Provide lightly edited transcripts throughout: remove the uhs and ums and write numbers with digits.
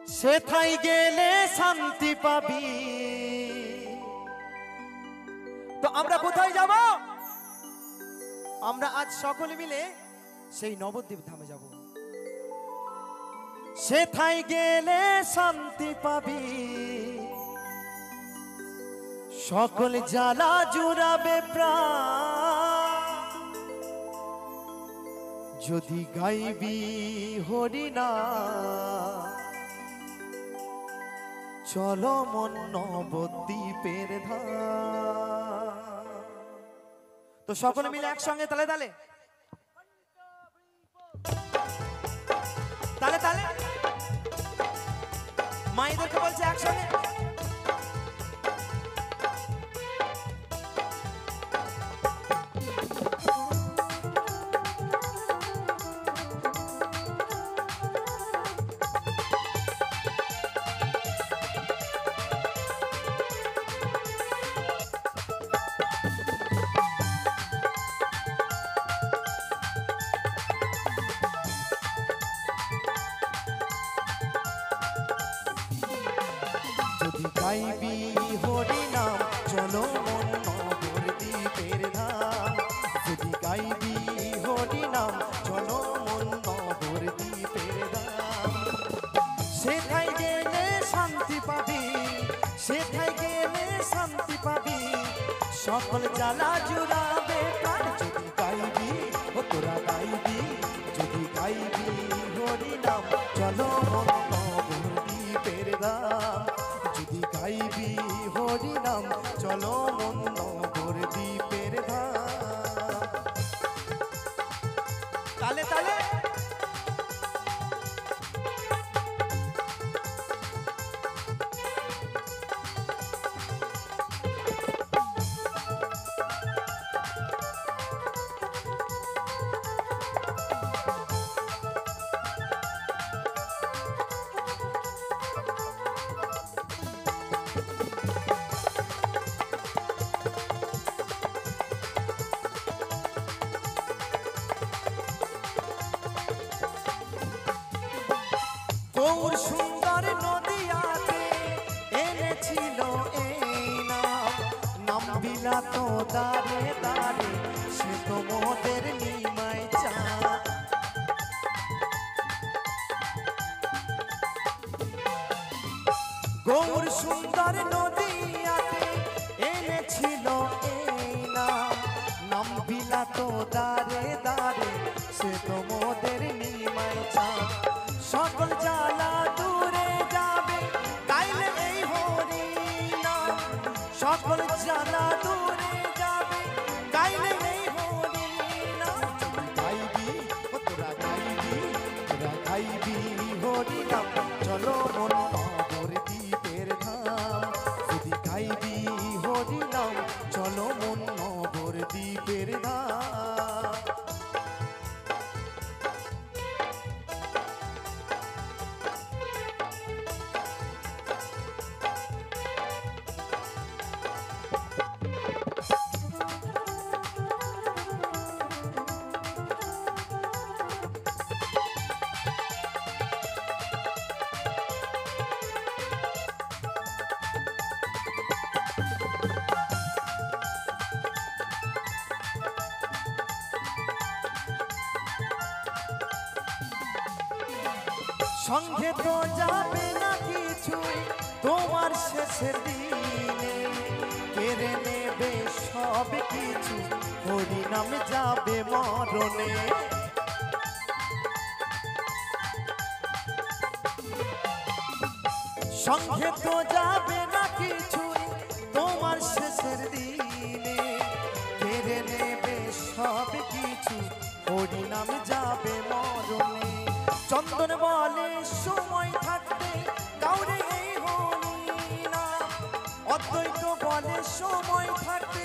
সেথায় গেলে শান্তি পাবি। তো আমরা কোথায় যাব? আমরা আজ সকলে মিলে সেই নবদ্বীপ ধামে যাব। সেথায় গেলে শান্তি পাবি, সকল জ্বালা জুড়াবে প্রাণ। যদি গাইবি হরিনাম, চলো মন নবদ্বীপের ধাম। তো সকলে মিলে একসঙ্গে তালে তালে তালে তালে মায়েদেরকে বলছে একসঙ্গে। যদি গাইবি হরিনাম, চলো মন নবদ্বীপের ধাম। যদি গাইবি হরিনাম, চলো মন নবদ্বীপের ধাম। সেথায় গেলে শান্তি পাবি, সেথায় গেলে শান্তি পাবি, সকল জ্বালা জুড়াবে প্রাণ। যদি গাইবি ও তোরা গাইবি, যদি গাইবি হরিনাম, চলো মন নবদ্বীপের ধাম। যদি গাইবি হরিনাম, চলো মন নবদ্বীপের ধাম। তালে তালে গৌর সুন্দর নদিয়াতে এনেছিল এই নাম। নাম বিলাত দারে দারে, সে তো মোদের নিমাই চা। গৌর সুন্দর নদিয়াতে এনেছিল এই নাম। নাম বিলাত দারে দারে, সে তো মোদের নিমাই চা। সকল জ্বালা দূরে যাবে গাইলে এই হরিনাম। সকল জ্বালা দূরে যাবে গাইলে এই হরিনাম। যদি গাইবি ও তোরা গাইবি, তোরা গাইবি হরিনাম, চলো মন নবদ্বীপের ধাম। যদি গাইবি হরিনাম, চলো মন নবদ্বীপের ধাম। সঙ্গে তো যাবে না কিছুই তোমার শেষের দিনে, কেড়ে নেবে সব কিছু হরিনাম যাবে মরণে। সঙ্গে তো যাবে না কিছুই তোমার শেষের দিনে, কেড়ে নেবে সব কিছু হরিনাম যাবে মরণে। চন্দন বলে সময় থাকতে কাউরে এই হরিনাম। অদ্বৈত বলে সময় থাকতে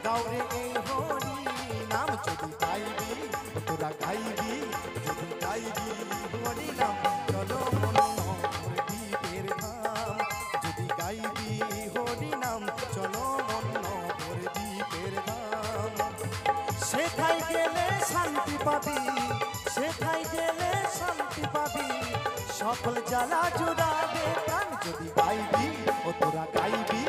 কাউরে এই হরিনাম। যদি গাইবি তোরা গাইবি, যদি গাইবি হরিনাম, চলো মন নবদ্বীপের ধাম। যদি গাইবি হরিনাম, চলো মন নবদ্বীপের ধাম। সেথায় গেলে শান্তি পাবি, সেথায় গেলে শান্তি পাবি, সকল জ্বালা জুড়াবে প্রাণ যদি গাইবি ও তোরা গাইবি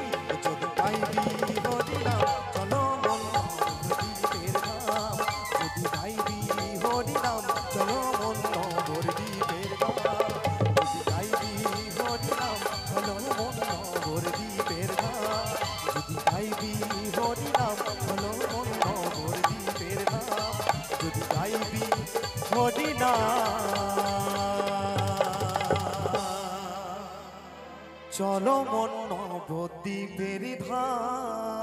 যদি গাইবি হরিনাম চলো মন নবদ্বীপের ধাম যদি গাইবি হরিনাম চলো মন নবদ্বীপের ধাম যদি গাইবি হরিনাম চলো মন নবদ্বীপের ধাম যদি গাইবি হরিনাম চলো মন নবদ্বীপের ধাম যদি গাইবি চলো মন নবদ্বীপের ধাম।